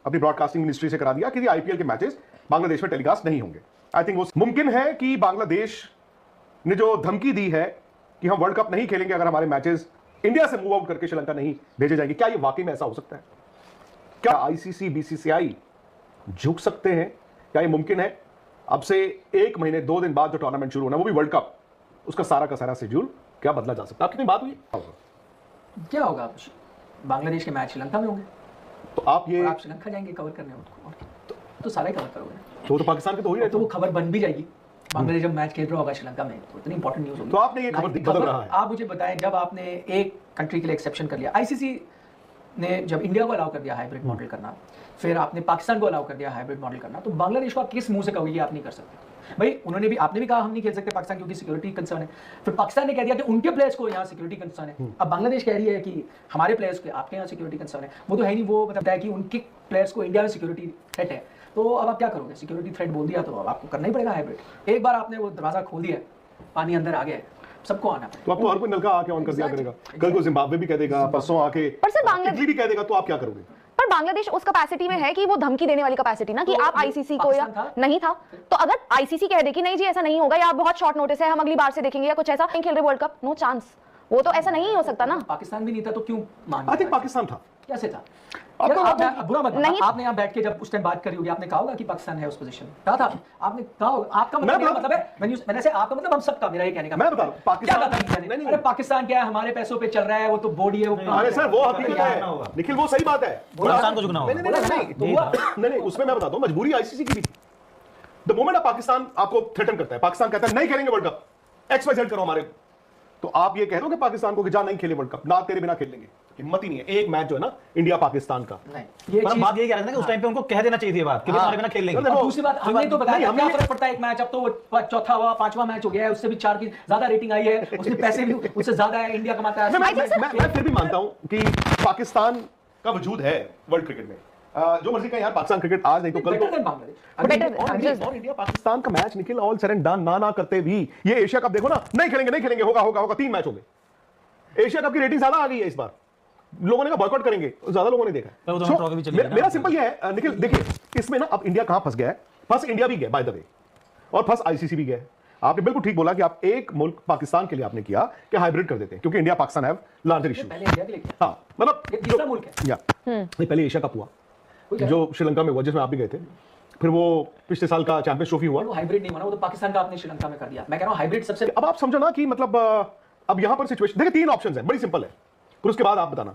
अपनी broadcasting ministry से करा दिया कि आईपीएल के मैचेस बांग्लादेश में टेलीकास्ट नहीं होंगे। आई थिंक वो मुमकिन है कि बांग्लादेश ने जो धमकी दी है कि हम वर्ल्ड कप नहीं खेलेंगे अगर हमारे मैचेस इंडिया से मूव आउट करके श्रीलंका नहीं भेजे जाएंगे, क्या ये वाकई में ऐसा हो सकता है? क्या आईसीसी बीसीसीआई झुक सकते हैं? क्या ये मुमकिन है? अब से 1 महीने 2 दिन बाद जो टूर्नामेंट शुरू होना, वो भी वर्ल्ड कप, उसका सारा का सारा शेड्यूल क्या बदला जा सकता है? आपकी बात हुई क्या होगा? बांग्लादेश के मैच श्रीलंका में होंगे, तो आप श्रीलंका जाएंगे कवर करने उसको, तो सारा ही कवर करोगे। तो पाकिस्तान के तो हो ही रहे, तो वो खबर बन भी जाएगी। बांग्लादेश जब मैच खेल रहा होगा श्रीलंका में, तो इतनी इंपॉर्टेंट न्यूज होगी। तो आपने ये खबर बदल रहा है। आप मुझे बताएं, जब आपने एक कंट्री के लिए एक्सेप्शन कर लिया, आईसीसी ने जब इंडिया को अलाउ कर दिया हाइब्रिड मॉडल करना, फिर आपने पाकिस्तान को अलाउ कर दिया हाइब्रिड मॉडल करना, तो बांग्लादेश को आप किस मुंह से कहोगे आप नहीं कर सकते? भाई उन्होंने भी, आपने भी कहा हम नहीं खेल सकते पाकिस्तान क्योंकि सिक्योरिटी कंसर्न है, फिर पाकिस्तान ने कह दिया कि उनके प्लेयर्स को यहाँ सिक्योरिटी कंसर्न है। अब बांग्लादेश कह रही है कि हमारे प्लेयर्स को आपके यहाँ सिक्योरिटी कंसर्न है। वो तो है नहीं, वो बताता है कि उनके प्लेयर्स को इंडिया में सिक्योरिटी थ्रेट है। तो अब आप क्या करोगे? सिक्योरिटी थ्रेट बोल दिया तो अब आपको करना ही पड़ेगा हाइब्रिड। एक बार आपने वो दरवाजा खोल दिया, पानी अंदर आ गया, सबको आना। तो आपको हर कोई नलका आके ऑन कर दिया करेगा, कल को जिम्बाब्वे भी कह देगा, परसों आके इटली भी कह देगा, तो आप क्या करोगे? पर बांग्लादेश उस कैपेसिटी में है कि वो धमकी देने वाली कैपेसिटी ना, कि आप आईसीसी को, या नहीं था तो अगर आईसीसी कह दे कि नहीं जी ऐसा नहीं होगा, या बहुत शॉर्ट नोटिस है, हम अगली बार से देखेंगे, या कुछ ऐसा, नहीं खेल रहे वर्ल्ड कप, नो चांस, वो तो ऐसा नहीं हो सकता ना। पाकिस्तान भी नहीं था तो क्यों मान? आई थिंक पाकिस्तान था। कैसे था? बुरा मत नहीं, आपने यहाँ बैठ के जब उस टाइम बात करी होगी, आपने कहा होगा कि पाकिस्तान है उस पोजीशन में, कहा था आपने, कहा होगा। आपका मतलब है मैंने से आपका मतलब हम सबका, मेरा ये कहने का मैं बता रहा हूं, पाकिस्तान, अरे पाकिस्तान क्या है, हमारे पैसों पे चल रहा है, वो तो बॉडी है, वो अरे सर वो हकीकत है निखिल, वो सही बात है, पाकिस्तान को झुकना होगा। नहीं, उसमें मैं बताता हूं मजबूरी आईसीसी की भी थी। द मोमेंट आप पाकिस्तान आपको थ्रेटन करता है, पाकिस्तान कहता है नहीं खेलेंगे वर्ल्ड कप, XYZ करो हमारे, तो आप ये कह दो कि पाकिस्तान को कि जा नहीं खेले वर्ल्ड कप, ना तेरे बिना खेल लेंगे। हिम्मत ही नहीं है। एक मैच जो है ना इंडिया पाकिस्तान का, ये बात यही कह रहे थे ना कि उस टाइम पे उनको कह देना चाहिए थी बात कि तुम्हारे बिना खेल लेंगे। दूसरी बात हमने तो बताया क्या फर्क पड़ता है एक मैच, अब तो वो चौथा हुआ, 5वां मैच हो गया है, उससे भी 4 की ज्यादा रेटिंग आई है, उसके पैसे भी उससे ज्यादा है, इंडिया कमाता है। मैं फिर भी मानता हूं कि पाकिस्तान का वजूद है वर्ल्ड क्रिकेट में, जो मर्जी का यार, पाकिस्तान क्रिकेट आज नहीं तो कल और इंडिया पाकिस्तान का मैच निकल ऑल सेड एंड डन, ना करते भी ये एशिया कप देखो ना, नहीं खेलेंगे, होगा 3 मैच हो गए। एशिया कप की रेटिंग ज्यादा आ गई है इस बार, लोगों ने कहा बॉयकॉट करेंगे, ज्यादा लोगों ने देखा। मेरा सिंपल ये है निखिल, देखिए इसमें ना अब इंडिया कहां फंस गया है, फंस इंडिया भी गया बाय द वे, और फंस आईसीसी भी गया। आपने बिल्कुल ठीक बोला कि आप एक मुल्क पाकिस्तान के लिए आपने किया कि हाइब्रिड कर देते हैं, क्योंकि India Pakistan have larger issue. हाँ मतलब तीसरा मुल्क है या पहले एशिया कप हुआ जो श्रीलंका में हुआ, जिसमें आप भी गए थे, फिर वो पिछले साल का चैंपियंस ट्रॉफी हुआ, वो हाइब्रिड नहीं हुआ, वो तो पाकिस्तान का आपने श्रीलंका में कर दिया। मैं कह रहा हूं हाइब्रिड सबसे, अब आप समझो ना कि मतलब अब यहां पर सिचुएशन देखिए, 3 ऑप्शंस है, बड़ी सिंपल है, फिर उसके बाद आप बताना।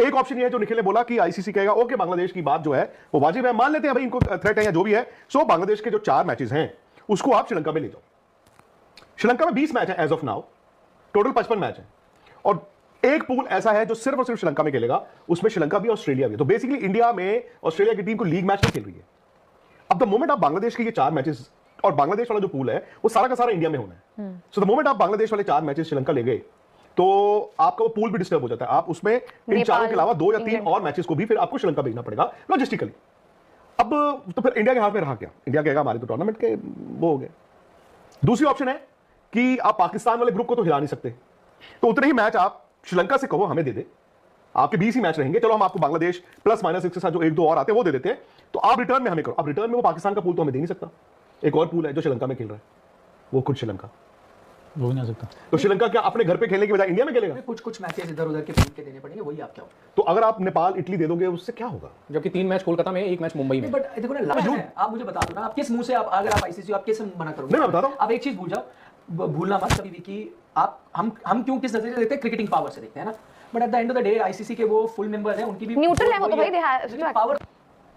एक ऑप्शन ये है जो निखिल ने बोला कि आईसीसी कहेगा ओके बांग्लादेश की बात जो है वो वाजिब है, मान लेते हैं भाई इनको थ्रेट है या जो भी है, सो बांग्लादेश के जो 4 मैचेस हैं उसको आप श्रीलंका में ले जाओ। श्रीलंका में 20 मैच है as of now, total 55 match है, और एक पूल ऐसा है जो सिर्फ और सिर्फ श्रीलंका में खेलेगा, उसमें श्रीलंका भी ऑस्ट्रेलिया भी। तो बेसिकली इंडिया में ऑस्ट्रेलिया की टीम को लीग मैच नहीं खेल रही है। अब द मोमेंट आप बांग्लादेश के ये 4 मैचेस, और बांग्लादेश वाला जो पूल है वो सारा का सारा इंडिया में होना है, सो द मोमेंट आप बांग्लादेश वाले 4 मैचेस श्रीलंका ले गए तो आपका वो पूल भी डिस्टर्ब हो जाता है। आप उसमें इन 4 के अलावा 2 या 3 और मैचेस को भी फिर आपको श्रीलंका भेजना पड़ेगा लॉजिस्टिकली। अब तो फिर इंडिया के हाथ में रहा क्या? इंडिया कहेगा हमारे तो टूर्नामेंट के वो हो गए। दूसरी ऑप्शन है कि आप पाकिस्तान वाले ग्रुप को तो हिला नहीं सकते, तो उतने ही मैच आप श्रीलंका से कहो हमें दे दे, आपके 20 ही मैच रहेंगे, चलो हम आपको बांग्लादेश प्लस माइनस के साथ जो 1-2 और आते हैं वो दे देते हैं, तो आप रिटर्न में हमें करो। अब रिटर्न में वो पाकिस्तान का पूल तो हमें दे नहीं सकता, एक और पूल है जो श्रीलंका में खेल रहा है, वो खुद श्रीलंका, वो नहीं आ सकता। तो श्रीलंका क्या अपने घर पे खेलने की बजाय इंडिया में खेलेगा? कुछ मैचेस इधर उधर के के देने पड़ेंगे, वही आप क्या हो। तो अगर आप नेपाल इटली दे दोगे उससे क्या होगा? जबकि 3 मैच कोलकाता में, 1 मैच मुंबई में। बट देखो ना, लास्ट है, आप मुझे बता दो ना, आप किस मुंह से, आप अगर आप आईसीसी आप किस मना करोगे? नहीं मैं बता रहा हूं, आप एक चीज भूल जाओ, भूलना मत कभी भी कि आप हम क्यों किस नजरिए से देखते हैं, क्रिकेटिंग पावर से देखते हैं ना, but at the end of the day ICC के वो फुल मेंबर हैं, उनकी भी न्यूट्रल है वो तो भाई पावर।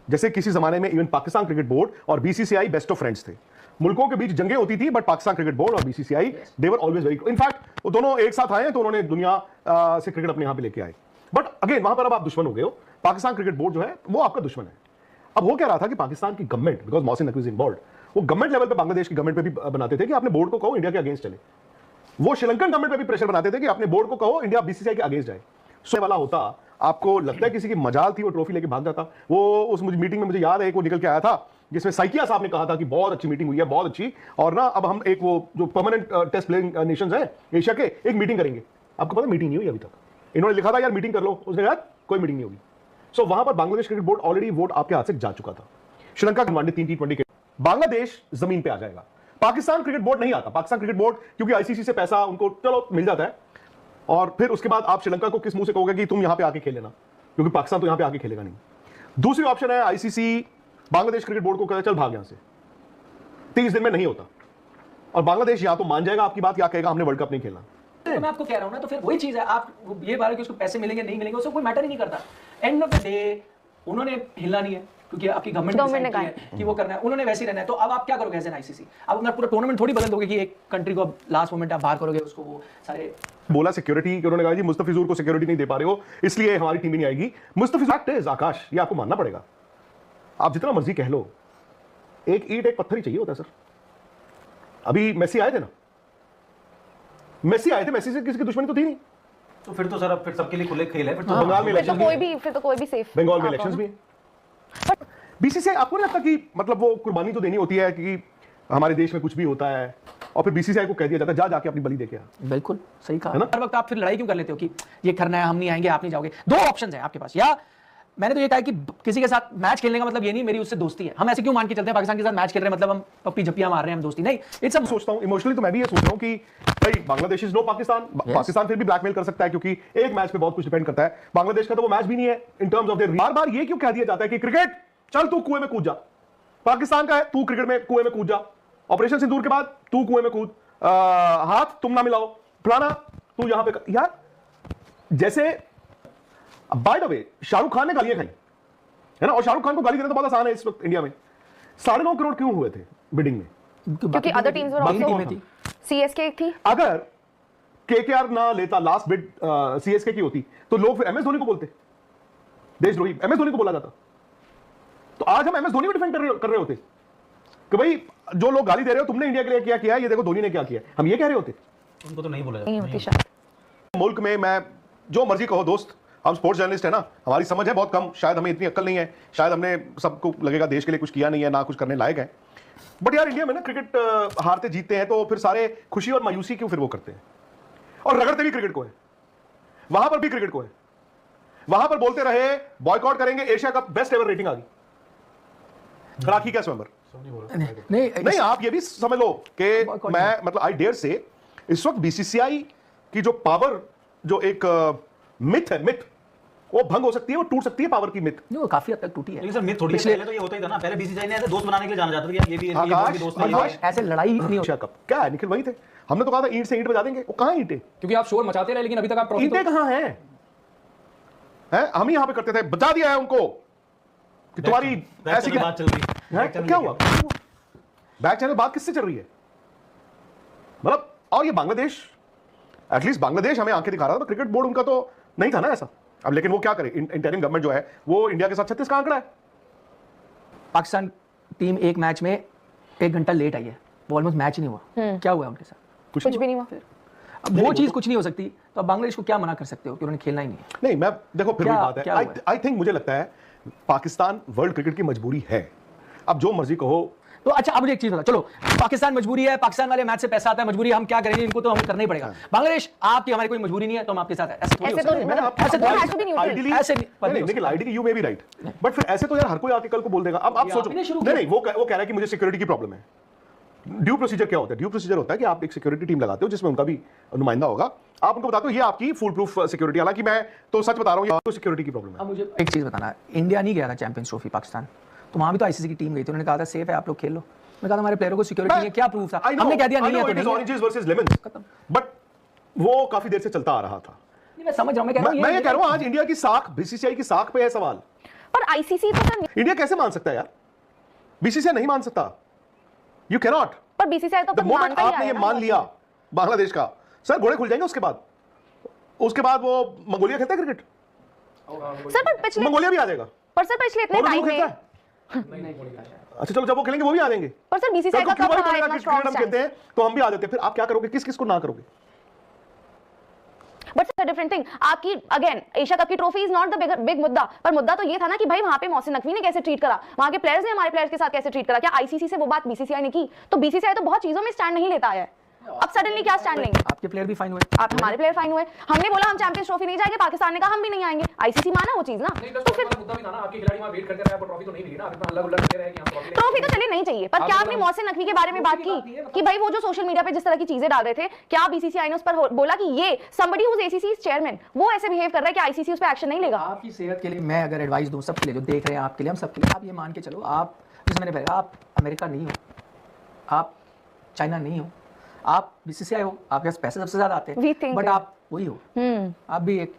जैसे किसी जमाने में इवन पाकिस्तान क्रिकेट बोर्ड और बीसीसीआई बेस्ट ऑफ फ्रेंड्स थे, मुल्कों के बीच जंगें होती थी, बट पाकिस्तान क्रिकेट बोर्ड और BCCI they were always very, in fact वो दोनों एक साथ आए हैं तो उन्होंने दुनिया से क्रिकेट अपने यहां पे लेके आए, बट अगेन वहां पर अब आप दुश्मन हो गए हो। पाकिस्तान क्रिकेट बोर्ड जो है वो आपका दुश्मन है। अब वो कह रहा था कि पाकिस्तान की government, because Mohsin Naqvi is involved, वो गवर्नमेंट लेवल पे बांग्लादेश की गवर्नमेंट पे भी बनाते थे कि अपने बोर्ड को कहो इंडिया के अगेंस्ट चले, वो श्रीलंकन गवर्नमेंट पे भी प्रेशर बनाते थे कि अपने बोर्ड को कहो इंडिया बीसीसीआई के अगेंस्ट जाए। सो वाला होता, आपको लगता है किसी की मजाल थी वो ट्रॉफी लेके भाग जाता? वो उस मीटिंग में मुझे याद है एक वो निकल के आया था जिसमें साइकिया साहब ने कहा था कि बहुत अच्छी मीटिंग हुई है, बहुत अच्छी, और ना अब हम एक वो जो परमानेंट टेस्ट प्लेइंग नेशंस हैं एशिया के, एक मीटिंग करेंगे। आपको पता मीटिंग नहीं हुई अभी तक, इन्होंने लिखा था यार मीटिंग कर लो, उसने कहा कोई मीटिंग नहीं होगी। सो वहां पर Bangladesh cricket board already vote आपके हाथ से जा चुका था। श्रीलंका के वनडे 3 T20 के बांग्लादेश जमीन पे आ जाएगा। पाकिस्तान क्रिकेट बोर्ड नहीं आता। पाकिस्तान क्रिकेट बोर्ड क्योंकि आईसीसी से पैसा उनको चलो मिल जाता है, और फिर उसके बाद आप श्रीलंका को किस मुंह से कहोगे कि तुम यहां पे आके खेल लेना, क्योंकि पाकिस्तान तो यहां पे आके खेलेगा नहीं। दूसरी ऑप्शन है आईसीसी बांग्लादेश क्रिकेट बोर्ड को कहता चल भाग यहां से, 30 दिन में नहीं होता, और बांग्लादेश या तो मान जाएगा आपकी बात या कहेगा हमने वर्ल्ड कप नहीं खेलना। तो मैं आपको कह रहा हूं ना, तो फिर वही चीज है, आप ये बात है कि उसको पैसे मिलेंगे नहीं मिलेंगे उसको कोई मैटर ही नहीं करता। एंड ऑफ द डे उन्होंने हिलना नहीं है, क्योंकि आपकी गवर्नमेंट ने कहा है कि वो करना है, उन्होंने वैसे ही रहना है। तो अब आप क्या करोगे एज एन आईसीसी? अब अपना पूरा टूर्नामेंट थोड़ी बदल दोगे कि एक कंट्री को लास्ट मोमेंट आप बाहर करोगे, उसको वो सारे बोला सिक्योरिटी, उन्होंने कहा जी मुस्तफिजुर को सिक्योरिटी नहीं दे पा रहे हो इसलिए हमारी टीम ही नहीं आएगी। मुस्तफिजुर फैक्ट इज आकाश, ये आपको मानना पड़ेगा, आप जितना मर्जी कह लो, एक ईंट एक पत्थर ही चाहिए होता है सर। अभी मेसी आए थे ना, मेसी आए थे, मेसी से किसी की दुश्मनी तो थी नहीं। तो फिर तो सर अब फिर सबके लिए खुले खेल है फिर तो। बंगाल में फिर इलेक्शन तो कोई भी सेफ, बंगाल में इलेक्शंस भी है। बीसीसीआई आपको नहीं लगता कि मतलब वो कुर्बानी तो देनी होती है कि हमारे देश में कुछ भी होता है और फिर बीसीसीआई को कह दिया जाता है जा जाके अपनी बलि दे के आ। बिल्कुल सही कहा है ना? हर वक्त आप फिर लड़ाई क्यों कर लेते हो कि ये करना है, हम नहीं आएंगे, आप नहीं जाओगे। दो ऑप्शन है आपके पास, या मैंने तो ये कहा कि किसी के साथ मैच खेलने का मतलब ये नहीं मेरी उससे दोस्ती है, हम ऐसे क्यों मान के चलते हैं पाकिस्तान के साथ मैच खेल रहे हैं मतलब हम पप्पी जप्पियां मार रहे हैं, हम दोस्ती नहीं। इट्स सब सोचता हूं इमोशनली, तो मैं भी ये सोच रहा हूं कि भाई बांग्लादेश इज नो पाकिस्तान। पाकिस्तान फिर भी ब्लैकमेल कर सकता है क्योंकि एक मैच पे बहुत कुछ डिपेंड करता है। बांग्लादेश का तो वो मैच भी नहीं है इन टर्म्स ऑफ देयर। बार बार ये क्यों कह दिया जाता है कि क्रिकेट चल तू कुएं में कूद जा, पाकिस्तान का है तू क्रिकेट में कुएं में कूद जा, ऑपरेशन सिंदूर के बाद तू कुएं में कूद, हाथ तुम ना मिलाओ, फलाना तू यहां पे यार। जैसे by the way Shahrukh Khan ने गालियां खाई है ना, और शाहरुख खान को गाली देना तो बहुत आसान है इस वक्त इंडिया में। 9.5 करोड़ क्यों हुए थे बिडिंग में? क्योंकि अदर टीम्स वर आल्सो थी, सीएसके थी। अगर केकेआर ना लेता लास्ट बिड सीएसके की होती तो लोग फिर एमएस धोनी को बोलते, देशद्रोही एमएस धोनी को बोला जाता। तो आज हम एमएस धोनी को डिफेंड कर रहे होते कि भाई जो लोग गाली दे रहे हो तुमने इंडिया के लिए क्या किया है, ये देखो धोनी ने क्या किया, हम ये कह रहे होते। उनको तो नहीं बोला नहीं जाता। होती शायद। मुल्क में मैं जो मर्जी कहो दोस्त, हम स्पोर्ट्स जर्नलिस्ट है ना, हमारी समझ है बहुत कम, शायद हमें इतनी अक्ल नहीं है, शायद हमने सबको लगेगा देश के लिए कुछ किया नहीं है, ना कुछ करने लायक है। बट यार इंडिया में ना क्रिकेट हारते जीतते हैं तो फिर सारे खुशी और मायूसी क्यों फिर वो करते हैं, और रगड़ते भी क्रिकेट को है, वहां पर भी क्रिकेट को है। वहां पर बोलते रहे बॉयकॉट करेंगे Asia Cup, best ever rating आ गई, राखी कैसे मेंबर नहीं। आप ये भी समझ लो कि मैं मतलब आई डेयर से इस वक्त बीसीसीआई की जो पावर, जो एक मिथ है, मिथ वो भंग हो सकती है, वो टूट सकती है पावर की मिथ। वो काफी हद तक टूटी है। लेकिन सर मिथ थोड़ी है, पहले तो ये होता ही था ना, पहले बीसीसीआई ने ऐसे दोस्त बनाने के लिए जाना जाता था कि ये भी दोस्त है, ऐसे लड़ाई नहीं होती। एशिया कप क्या है निखिल, वही थे, हमने तो कहा था ईंट से ईंट बजा देंगे, वो कहां ईंटें, क्योंकि आप शोर मचाते रहे लेकिन अभी तक आप ट्रॉफी ईंटें कहां हैं? हम ही यहां पे करते थे, बजा दिया है उनको कि तुम्हारी ऐसी बात चल रही क्या हुआ? बैक चैनल बात किससे चल रही है मतलब? और ये बांग्लादेश, एटलीस्ट बांग्लादेश हमें आंखें दिखा रहा था, क्रिकेट बोर्ड उनका तो नहीं था ना ऐसा। अब लेकिन वो क्या करे, इंटरिम गवर्नमेंट जो है वो इंडिया के साथ 36 का आंकड़ा है। पाकिस्तान टीम एक मैच में 1 घंटा लेट आई है, वो ऑलमोस्ट मैच ही नहीं हुआ। क्या हुआ उनके साथ? कुछ भी नहीं हुआ। फिर अब वो चीज कुछ नहीं हो सकती, तो अब बांग्लादेश को क्या मना कर सकते हो कि उन्होंने खेलना ही नहीं है? नहीं मैं देखो फिर भी बात क्या है, हुआ है? आई थिंक मुझे लगता है पाकिस्तान वर्ल्ड क्रिकेट की मजबूरी है। अब जो मर्जी कहो, तो अच्छा अब मुझे एक चीज बता, चलो पाकिस्तान मजबूरी है, पाकिस्तान वाले मैच से पैसा आता है, मजबूरी हम क्या करेंगे, इनको तो हमें करना ही पड़ेगा। बांग्लादेश आपकी हमारी कोई मजबूरी नहीं है तो हम आपके साथ है, ऐसे थोड़ी हो ऐसे सकता तो है। मतलब ऐसे तो has to be neutral। Ideally ऐसे नहीं, लेकिन ideally you may be right, but फिर ऐसे तो यार हर कोई आके कल को बोल देगा। अब आप सोचो, आपने शुरू नहीं नहीं वो कह रहा है कि मुझे सिक्योरिटी की प्रॉब्लम है। ड्यू प्रोसीजर क्या होता है? ड्यू प्रोसीजर होता है कि आप एक सिक्योरिटी टीम लगाते हो जिसमें उनका भी नुमाइंदा होगा, आप उनको बताते हो ये आपकी फुल प्रूफ सिक्योरिटी। हालांकि मैं तो सच बता रहा हूँ, ये सिक्योरिटी की प्रॉब्लम है। अब मुझे एक चीज बताना, इंडिया नहीं गया था चैंपियंस ट्रॉफी पाकिस्तान, तो वहां भी तो आईसीसी की टीम गई थी, उन्होंने कहा था सेफ है आप लोग खेल लो। मैं कहा हमारे प्लेयरों को सिक्योरिटी नहीं है, क्या प्रूफ था? हमने कह दिया नहीं है तो नहीं है। ऑरेंजेस वर्सेस लेमन्स, बट वो काफी देर से चलता आ रहा था। मैं समझ रहा हूं, मैं ये कह रहा हूं आज इंडिया की साख, बीसीसीआई की साख पे है सवाल। पर आईसीसी तो सर, इंडिया कैसे मान सकता है यार? बीसीसीआई नहीं मान सकता, यू कैन नॉट। पर बीसीसीआई तो द मोमेंट आपने ये मान लिया बांग्लादेश का, सर घोड़े खुल जाएंगे। उसके बाद वो मंगोलिया खेलता है क्रिकेट सर, पर पिछले मंगोलिया भी आ जाएगा। पर सर पिछले इतने टाइम में, अच्छा चलो जब वो खेलेंगे वो भी आ जाएंगे। पर सर बीसीसीआई का क्यों कब बोलेगा इतना कि स्ट्रांग क्रिकेट हम खेलते हैं तो हम भी आ जाते हैं, फिर आप क्या करोगे? किस किस को ना करोगे? बट सर डिफरेंट थिंग, आपकी अगेन एशिया कप की trophy is not the big मुद्दा, पर मुद्दा तो ये था ना कि भाई वहां पे मोहसिन नकवी ने कैसे ट्रीट करा, वहां के प्लेयर्स ने हमारे प्लेयर्स के साथ कैसे ट्रीट करा। क्या आईसीसी से वो बात बीसीसीआई ने की? तो बीसीसीआई तो बहुत चीजों में स्टैंड नहीं लेता है। अब सडनली क्या स्टैंड लेंगे? आपके प्लेयर भी फाइन हुए, आप हमारे प्लेयर फाइन हुए, हमने बोला हम चैंपियंस ट्रॉफी नहीं जाएंगे, पाकिस्तान ने कहा हम भी नहीं आएंगे, आईसीसी माना वो चीज ना। नहीं तो फिर मुद्दा भी था ना, आपके खिलाड़ी वहां वेट करते रहे, आपको ट्रॉफी तो नहीं मिली ना, आप इतना हल्ला गुल्ला करते रहे कि हम ट्रॉफी ट्रॉफी तो चलिए नहीं चाहिए, पर क्या आपने मोहसिन नकवी के बारे में बात की कि भाई वो जो सोशल मीडिया पे जिस तरह की चीजें डाल रहे थे, क्या बीसीसीआई ने उस पर बोला कि ये somebody who's ACC चेयरमैन वो ऐसे बिहेव कर रहा है कि आईसीसी उस पर एक्शन नहीं लेगा? आपकी सेहत के लिए मैं अगर एडवाइस दूं सबके लिए जो देख रहे हैं, आपके लिए, हम सबके लिए, आप ये मान के चलो, आप जैसे मैंने कहा, आप अमेरिका नहीं हो, आप चाइना नहीं हो, आप बीसीसीआई हो, आपके पास पैसे सबसे ज्यादा आते हैं, बट आप वही हो, आप भी एक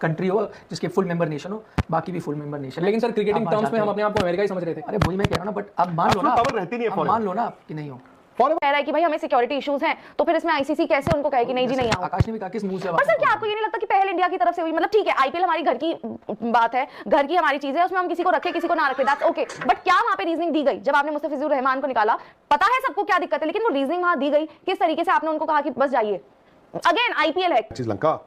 कंट्री हो जिसके फुल मेंबर नेशन हो, बाकी भी फुल मेंबर नेशन। लेकिन सर क्रिकेटिंग टर्म्स में हम अपने आप को अमेरिका ही समझ रहे थे। अरे वही मैं कह रहा हूं ना, बट अब मान लो ना, पावर रहती नहीं है, अब मान लो ना कि नहीं हो। कह रहा है कि भाई हमें सिक्योरिटी इश्यूज हैं, तो फिर इसमें आईसीसी कैसे उनको कहे कि नहीं जी नहीं आओ? आकाश ने भी कहा किस मुंह से। पर सर क्या आपको ये नहीं लगता कि पहल इंडिया की तरफ से हुई? मतलब ठीक है आईपीएल हमारी घर की बात है, घर की हमारी चीज है, उसमें हम किसी को रखे किसी को ना रखे, दैट्स ओके, बट क्या वहां पे रीजनिंग दी गई जब आपने मुस्तफिजुर रहमान को निकाला? पता है सबको क्या दिक्कत है, लेकिन वो रीजनिंग वहां दी गई किस तरीके से? आपने उनको कहा कि बस जाइए, अगेन आईपीएल है। लंका,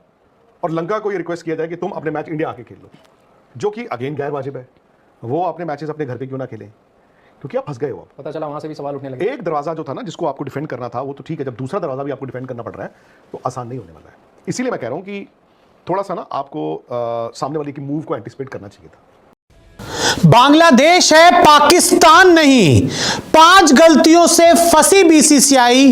और लंका को ये रिक्वेस्ट किया जाए कि तुम अपने मैच इंडिया आके खेल लो, जो कि अगेन गैर वाजिब है। वो अपने मैचेस अपने घर पे क्यों ना खेलें, क्योंकि आप फंस गए हो। अब पता चला वहां से भी सवाल उठने लगे। एक दरवाजा जो था ना जिसको आपको डिफेंड करना था वो तो ठीक है, जब दूसरा दरवाजा भी आपको डिफेंड करना पड़ रहा है तो आसान नहीं होने वाला है। इसीलिए मैं कह रहा हूं कि थोड़ा सा ना आपको सामने वाले की मूव को एंटिसिपेट करना चाहिए था। बांग्लादेश है, पाकिस्तान नहीं। 5 गलतियों से फंसी बीसीसीआई,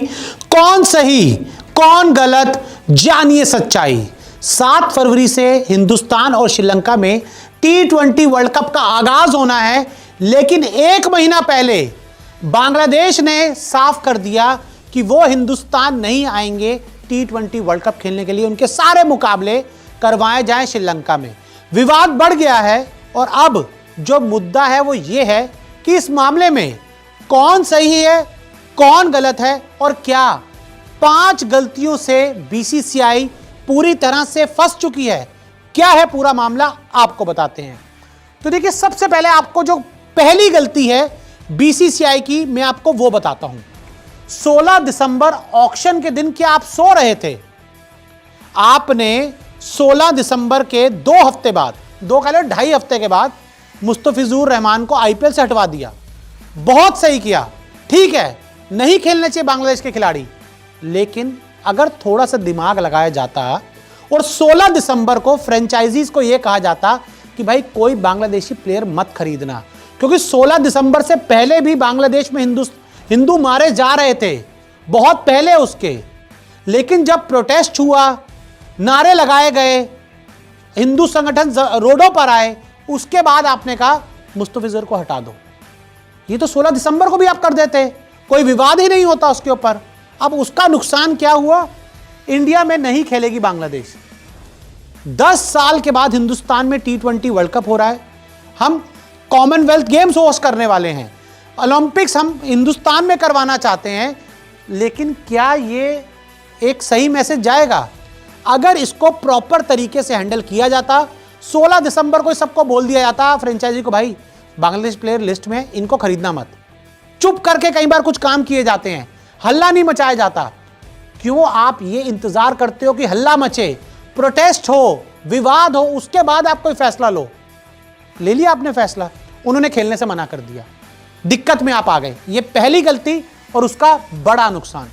कौन सही कौन गलत, जानिए सच्चाई। 7 फरवरी से हिंदुस्तान और श्रीलंका में T20 वर्ल्ड कप का आगाज होना है, लेकिन 1 महीना पहले बांग्लादेश ने साफ कर दिया कि वो हिंदुस्तान नहीं आएंगे T20 वर्ल्ड कप खेलने के लिए, उनके सारे मुकाबले करवाए जाएं श्रीलंका में। विवाद बढ़ गया है और अब जो मुद्दा है वो ये है कि इस मामले में कौन सही है कौन गलत है, और क्या 5 गलतियों से बीसीसीआई पूरी तरह से फंस चुकी है। क्या है पूरा मामला आपको बताते हैं। तो देखिए, सबसे पहले आपको जो पहली गलती है बीसीसीआई की मैं आपको वो बताता हूं। 16 दिसंबर ऑक्शन के दिन क्या आप सो रहे थे? आपने 16 दिसंबर के 2 हफ्ते बाद, 2 कह लो 2.5 हफ्ते के बाद मुस्तफिजुर रहमान को आईपीएल से हटवा दिया। बहुत सही किया, ठीक है नहीं खेलने चाहिए बांग्लादेश के खिलाड़ी, लेकिन अगर थोड़ा सा दिमाग लगाया जाता और 16 दिसंबर को फ्रेंचाइजीज को यह कहा जाता कि भाई कोई बांग्लादेशी प्लेयर मत खरीदना, क्योंकि 16 दिसंबर से पहले भी बांग्लादेश में हिंदू मारे जा रहे थे, बहुत पहले उसके। लेकिन जब प्रोटेस्ट हुआ, नारे लगाए गए, हिंदू संगठन रोडों पर आए, उसके बाद आपने कहा मुस्तफिजुर को हटा दो। ये तो 16 दिसंबर को भी आप कर देते, कोई विवाद ही नहीं होता उसके ऊपर। अब उसका नुकसान क्या हुआ? इंडिया में नहीं खेलेगी बांग्लादेश। 10 साल के बाद हिंदुस्तान में T20 वर्ल्ड कप हो रहा है, हम कॉमनवेल्थ गेम्स होस्ट करने वाले हैं, ओलंपिक्स हम हिंदुस्तान में करवाना चाहते हैं, लेकिन क्या ये एक सही मैसेज जाएगा? अगर इसको प्रॉपर तरीके से हैंडल किया जाता, 16 दिसंबर को सबको बोल दिया जाता फ्रेंचाइजी को, भाई बांग्लादेश प्लेयर लिस्ट में, इनको खरीदना मत। चुप करके कई बार कुछ काम किए जाते हैं, हल्ला नहीं मचाया जाता। क्यों आप ये इंतजार करते हो कि हल्ला मचे, प्रोटेस्ट हो, विवाद हो, उसके बाद आप कोई फैसला लो? ले लिया आपने फैसला, उन्होंने खेलने से मना कर दिया, दिक्कत में आप आ गए। ये पहली गलती और उसका बड़ा नुकसान।